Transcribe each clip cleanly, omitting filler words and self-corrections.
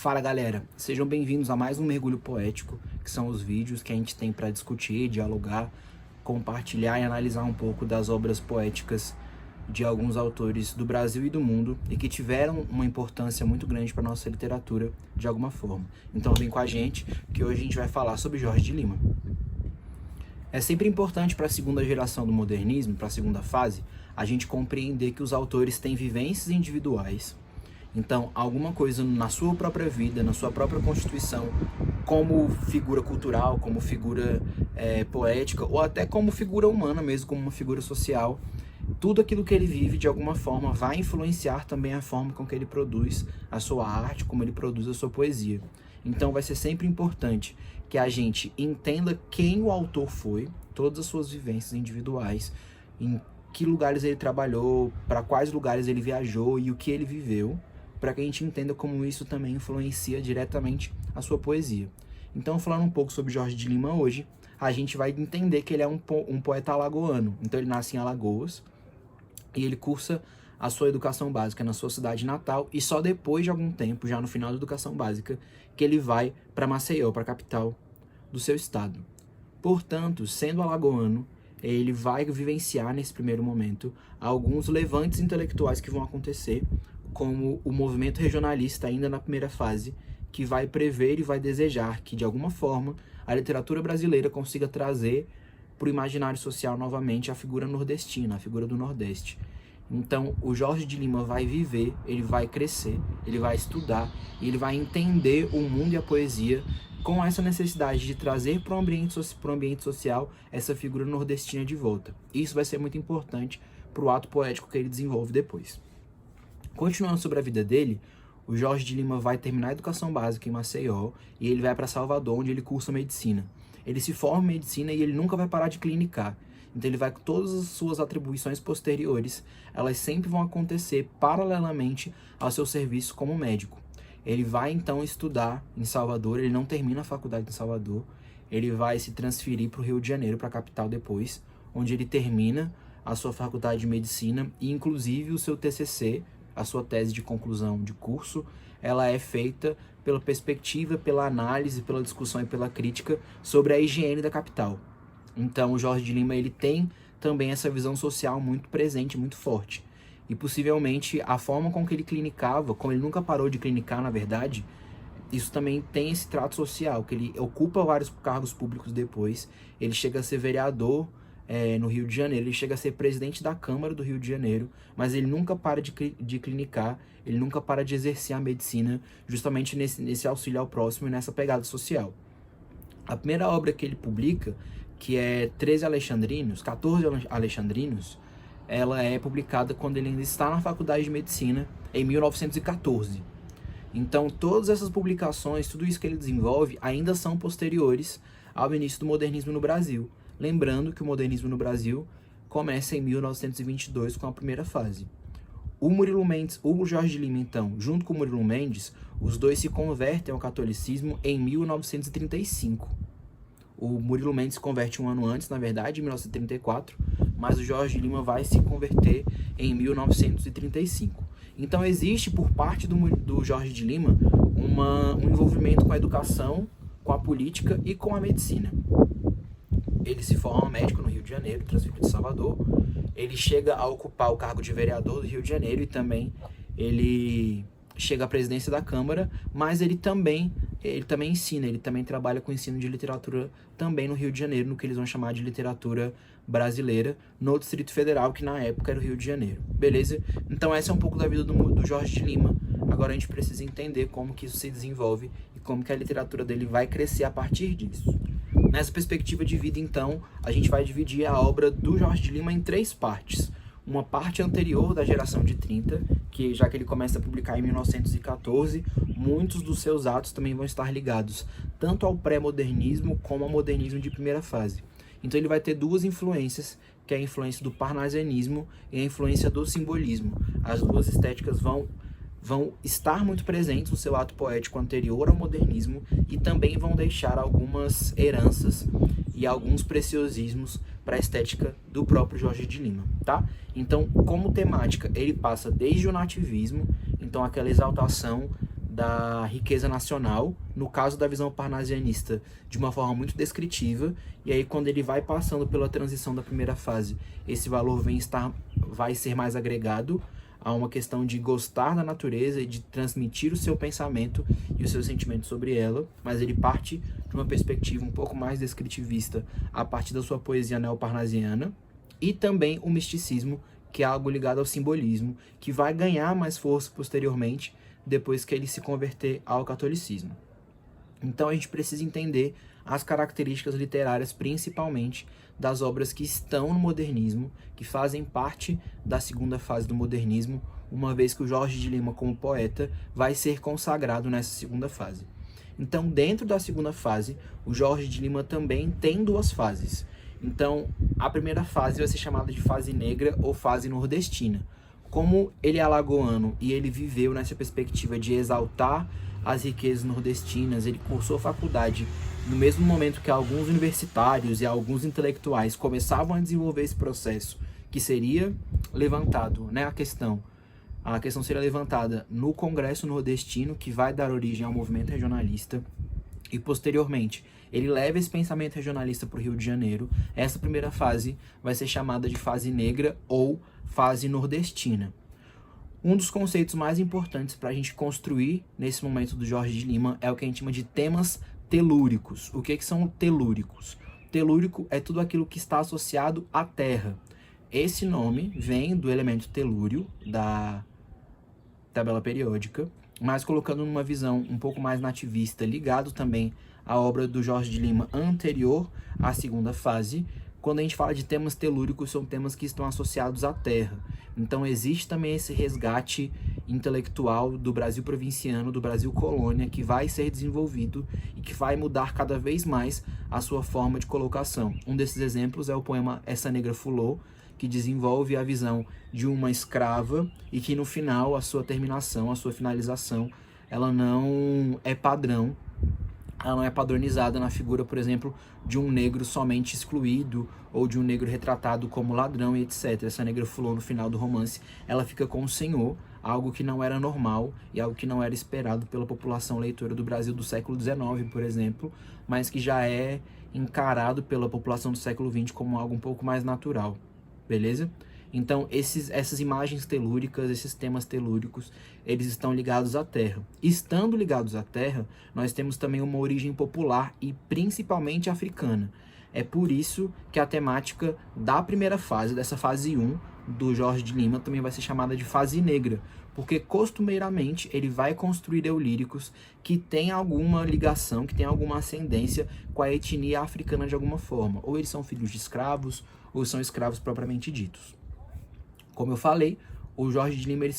Fala galera, sejam bem-vindos a mais um Mergulho Poético, que são os vídeos que a gente tem para discutir, dialogar, compartilhar e analisar um pouco das obras poéticas de alguns autores do Brasil e do mundo e que tiveram uma importância muito grande para a nossa literatura de alguma forma. Então vem com a gente, que hoje a gente vai falar sobre Jorge de Lima. É sempre importante para a segunda geração do modernismo, para a segunda fase, a gente compreender que os autores têm vivências individuais. Então, alguma coisa na sua própria vida, na sua própria constituição, como figura cultural, como figura poética, ou até como figura humana mesmo, como uma figura social, tudo aquilo que ele vive, de alguma forma, vai influenciar também a forma com que ele produz a sua arte, como ele produz a sua poesia. Então, vai ser sempre importante que a gente entenda quem o autor foi, todas as suas vivências individuais, em que lugares ele trabalhou, para quais lugares ele viajou e o que ele viveu, para que a gente entenda como isso também influencia diretamente a sua poesia. Então, falando um pouco sobre Jorge de Lima hoje, a gente vai entender que ele é um poeta alagoano. Então, ele nasce em Alagoas e ele cursa a sua educação básica na sua cidade natal e só depois de algum tempo, já no final da educação básica, que ele vai para Maceió, para a capital do seu estado. Portanto, sendo alagoano, ele vai vivenciar nesse primeiro momento alguns levantes intelectuais que vão acontecer, como o movimento regionalista ainda na primeira fase, que vai prever e vai desejar que, de alguma forma, a literatura brasileira consiga trazer para o imaginário social novamente a figura nordestina, a figura do Nordeste. Então, o Jorge de Lima vai viver, ele vai crescer, ele vai estudar, e ele vai entender o mundo e a poesia com essa necessidade de trazer para o ambiente social essa figura nordestina de volta. Isso vai ser muito importante para o ato poético que ele desenvolve depois. Continuando sobre a vida dele, o Jorge de Lima vai terminar a educação básica em Maceió e ele vai para Salvador, onde ele cursa medicina. Ele se forma em medicina e ele nunca vai parar de clinicar. Então ele vai com todas as suas atribuições posteriores, elas sempre vão acontecer paralelamente ao seu serviço como médico. Ele vai então estudar em Salvador, ele não termina a faculdade em Salvador, ele vai se transferir para o Rio de Janeiro, para a capital depois, onde ele termina a sua faculdade de medicina e inclusive o seu TCC, a sua tese de conclusão de curso, ela é feita pela perspectiva, pela análise, pela discussão e pela crítica sobre a higiene da capital. Então, o Jorge de Lima ele tem também essa visão social muito presente, muito forte. E possivelmente a forma com que ele clinicava, como ele nunca parou de clinicar, na verdade, isso também tem esse trato social, que ele ocupa vários cargos públicos depois. Ele chega a ser vereador no Rio de Janeiro, ele chega a ser presidente da Câmara do Rio de Janeiro, mas ele nunca para de clinicar, ele nunca para de exercer a medicina, justamente nesse auxílio ao próximo e nessa pegada social. A primeira obra que ele publica, que é 14 Alexandrinos, ela é publicada quando ele ainda está na faculdade de medicina, em 1914. Então, todas essas publicações, tudo isso que ele desenvolve, ainda são posteriores ao início do modernismo no Brasil. Lembrando que o modernismo no Brasil começa em 1922 com a primeira fase. O Jorge de Lima, então, junto com o Murilo Mendes, os dois se convertem ao catolicismo em 1935. O Murilo Mendes se converte um ano antes, na verdade, em 1934, mas o Jorge de Lima vai se converter em 1935. Então existe, por parte do Jorge de Lima, um envolvimento com a educação, com a política e com a medicina. Ele se forma médico no Rio de Janeiro, transferido de Salvador. Ele chega a ocupar o cargo de vereador do Rio de Janeiro e também ele chega à presidência da Câmara, mas ele também ensina, ele também trabalha com ensino de literatura também no Rio de Janeiro, no que eles vão chamar de literatura brasileira, no Distrito Federal, que na época era o Rio de Janeiro. Beleza? Então essa é um pouco da vida do Jorge de Lima. Agora a gente precisa entender como que isso se desenvolve e como que a literatura dele vai crescer a partir disso. Nessa perspectiva de vida, então, a gente vai dividir a obra do Jorge de Lima em 3 partes. Uma parte anterior da geração de 30, que já que ele começa a publicar em 1914, muitos dos seus atos também vão estar ligados tanto ao pré-modernismo como ao modernismo de primeira fase. Então ele vai ter 2 influências, que é a influência do parnasianismo e a influência do simbolismo. As 2 estéticas vão estar muito presentes no seu ato poético anterior ao modernismo e também vão deixar algumas heranças e alguns preciosismos para a estética do próprio Jorge de Lima, tá? Então, como temática, ele passa desde o nativismo, então aquela exaltação da riqueza nacional, no caso da visão parnasianista, de uma forma muito descritiva, e aí quando ele vai passando pela transição da primeira fase, esse valor vai ser mais agregado a uma questão de gostar da natureza e de transmitir o seu pensamento e o seu sentimento sobre ela, mas ele parte de uma perspectiva um pouco mais descritivista a partir da sua poesia neoparnasiana, e também o misticismo, que é algo ligado ao simbolismo, que vai ganhar mais força posteriormente, depois que ele se converter ao catolicismo. Então a gente precisa entender as características literárias, principalmente das obras que estão no modernismo, que fazem parte da segunda fase do modernismo, uma vez que o Jorge de Lima, como poeta, vai ser consagrado nessa segunda fase. Então, dentro da segunda fase, o Jorge de Lima também tem duas fases. Então, a primeira fase vai ser chamada de fase negra ou fase nordestina. Como ele é alagoano e ele viveu nessa perspectiva de exaltar as riquezas nordestinas, ele cursou faculdade no mesmo momento que alguns universitários e alguns intelectuais começavam a desenvolver esse processo, que seria levantado, né, a questão seria levantada no Congresso Nordestino, que vai dar origem ao movimento regionalista, e posteriormente ele leva esse pensamento regionalista para o Rio de Janeiro. Essa primeira fase vai ser chamada de fase negra ou fase nordestina. Um dos conceitos mais importantes para a gente construir nesse momento do Jorge de Lima é o que a gente chama de temas telúricos. O que são telúricos? Telúrico é tudo aquilo que está associado à terra. Esse nome vem do elemento telúrio, da tabela periódica, mas colocando numa visão um pouco mais nativista, ligado também à obra do Jorge de Lima anterior à segunda fase. Quando a gente fala de temas telúricos, são temas que estão associados à terra. Então existe também esse resgate intelectual do Brasil provinciano, do Brasil colônia, que vai ser desenvolvido e que vai mudar cada vez mais a sua forma de colocação. Um desses exemplos é o poema Essa Negra Fulô, que desenvolve a visão de uma escrava e que no final, a sua terminação, a sua finalização, ela não é padrão, ela não é padronizada na figura, por exemplo, de um negro somente excluído ou de um negro retratado como ladrão e etc. Essa Negra Fulô, no final do romance, ela fica com o senhor, algo que não era normal e algo que não era esperado pela população leitora do Brasil do século XIX, por exemplo, mas que já é encarado pela população do século XX como algo um pouco mais natural. Beleza? Então, essas imagens telúricas, esses temas telúricos, eles estão ligados à terra. Estando ligados à terra, nós temos também uma origem popular e principalmente africana. É por isso que a temática da primeira fase, dessa fase 1 do Jorge de Lima, também vai ser chamada de fase negra, porque costumeiramente ele vai construir eulíricos que têm alguma ligação, que têm alguma ascendência com a etnia africana de alguma forma. Ou eles são filhos de escravos, ou são escravos propriamente ditos. Como eu falei, o Jorge de Lima ele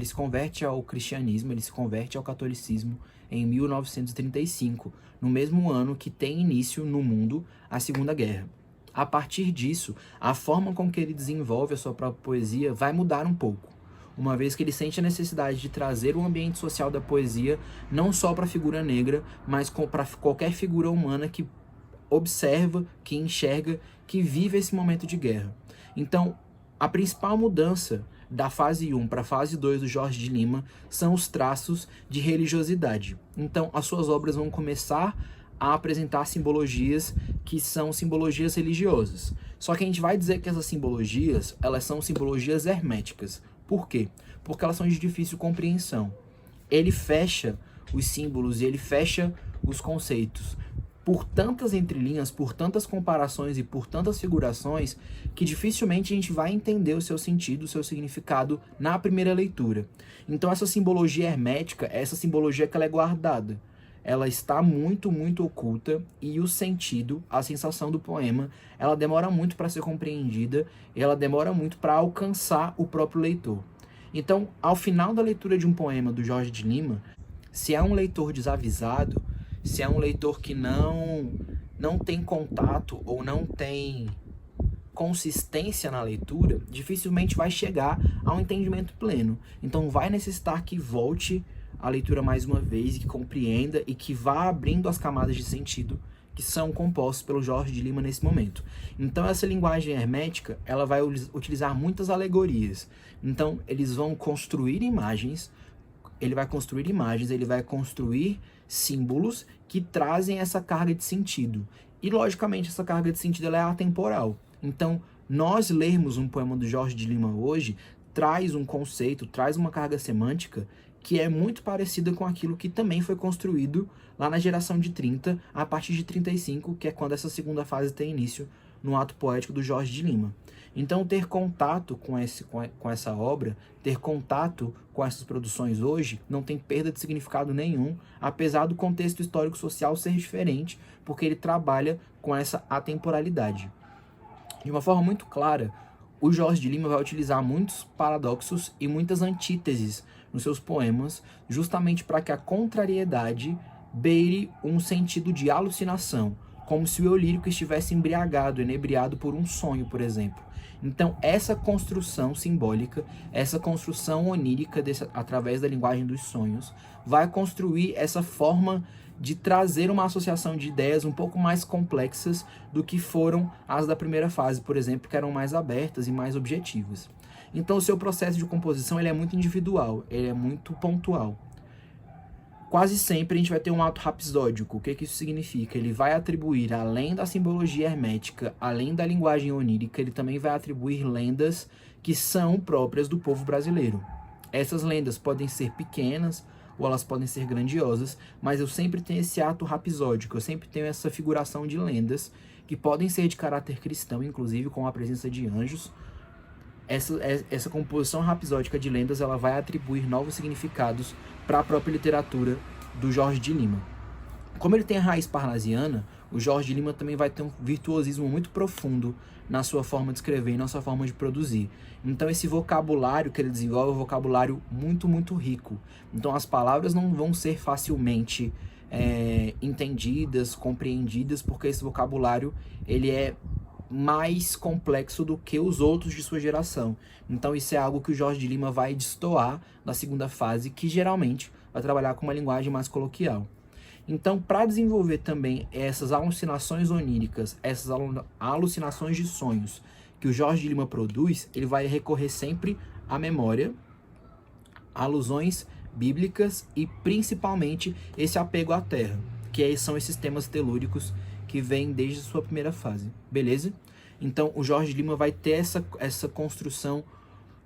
se converte ao cristianismo, ele se converte ao catolicismo em 1935, no mesmo ano que tem início no mundo a Segunda Guerra. A partir disso, a forma com que ele desenvolve a sua própria poesia vai mudar um pouco, uma vez que ele sente a necessidade de trazer o ambiente social da poesia não só para a figura negra, mas para qualquer figura humana que observa, que enxerga, que vive esse momento de guerra. Então, a principal mudança da fase 1 para a fase 2 do Jorge de Lima são os traços de religiosidade. Então, as suas obras vão começar a apresentar simbologias que são simbologias religiosas. Só que a gente vai dizer que essas simbologias, elas são simbologias herméticas. Por quê? Porque elas são de difícil compreensão. Ele fecha os símbolos e ele fecha os conceitos por tantas entrelinhas, por tantas comparações e por tantas figurações, que dificilmente a gente vai entender o seu sentido, o seu significado na primeira leitura. Então essa simbologia hermética, essa simbologia que ela é guardada, ela está muito, muito oculta, e o sentido, a sensação do poema, ela demora muito para ser compreendida, e ela demora muito para alcançar o próprio leitor. Então, ao final da leitura de um poema do Jorge de Lima, se é um leitor desavisado, se é um leitor que não tem contato ou não tem consistência na leitura, dificilmente vai chegar a um entendimento pleno. Então vai necessitar que volte a leitura mais uma vez, e que compreenda e que vá abrindo as camadas de sentido que são compostas pelo Jorge de Lima nesse momento. Então essa linguagem hermética, ela vai utilizar muitas alegorias. Então eles vão construir imagens ele vai construir imagens, ele vai construir símbolos que trazem essa carga de sentido. E, logicamente, essa carga de sentido ela é atemporal. Então, nós lermos um poema do Jorge de Lima hoje traz um conceito, traz uma carga semântica que é muito parecida com aquilo que também foi construído lá na geração de 30, a partir de 35, que é quando essa segunda fase tem início no ato poético do Jorge de Lima. Então, ter contato com essa obra, ter contato com essas produções hoje, não tem perda de significado nenhum, apesar do contexto histórico-social ser diferente, porque ele trabalha com essa atemporalidade. De uma forma muito clara, o Jorge de Lima vai utilizar muitos paradoxos e muitas antíteses nos seus poemas, justamente para que a contrariedade beire um sentido de alucinação, como se o eu lírico estivesse embriagado, inebriado por um sonho, por exemplo. Então, essa construção simbólica, essa construção onírica através da linguagem dos sonhos, vai construir essa forma de trazer uma associação de ideias um pouco mais complexas do que foram as da primeira fase, por exemplo, que eram mais abertas e mais objetivas. Então, o seu processo de composição ele é muito individual, ele é muito pontual. Quase sempre a gente vai ter um ato rapsódico. O que isso significa? Ele vai atribuir, além da simbologia hermética, além da linguagem onírica, ele também vai atribuir lendas que são próprias do povo brasileiro. Essas lendas podem ser pequenas ou elas podem ser grandiosas, mas eu sempre tenho esse ato rapsódico, eu sempre tenho essa figuração de lendas que podem ser de caráter cristão, inclusive com a presença de anjos. Essa composição rapsódica de lendas ela vai atribuir novos significados para a própria literatura do Jorge de Lima. Como ele tem a raiz parnasiana, o Jorge de Lima também vai ter um virtuosismo muito profundo na sua forma de escrever e na sua forma de produzir. Então esse vocabulário que ele desenvolve é um vocabulário muito, muito rico. Então as palavras não vão ser facilmente entendidas, compreendidas, porque esse vocabulário ele é mais complexo do que os outros de sua geração. Então isso é algo que o Jorge de Lima vai destoar da segunda fase, que geralmente vai trabalhar com uma linguagem mais coloquial. Então, para desenvolver também essas alucinações oníricas, essas alucinações de sonhos que o Jorge de Lima produz, ele vai recorrer sempre à memória, alusões bíblicas e principalmente esse apego à terra, que são esses temas telúricos que vem desde a sua primeira fase, beleza? Então o Jorge de Lima vai ter essa construção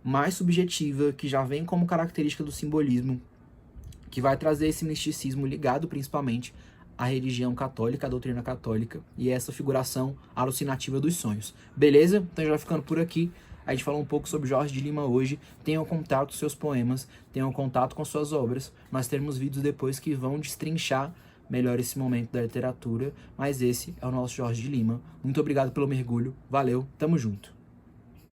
mais subjetiva, que já vem como característica do simbolismo, que vai trazer esse misticismo ligado principalmente à religião católica, à doutrina católica, e essa figuração alucinativa dos sonhos, beleza? Então já vai ficando por aqui. A gente falou um pouco sobre Jorge de Lima hoje. Tenham contato com seus poemas, tenham contato com suas obras. Nós teremos vídeos depois que vão destrinchar melhor esse momento da literatura, mas esse é o nosso Jorge de Lima. Muito obrigado pelo mergulho, valeu, tamo junto.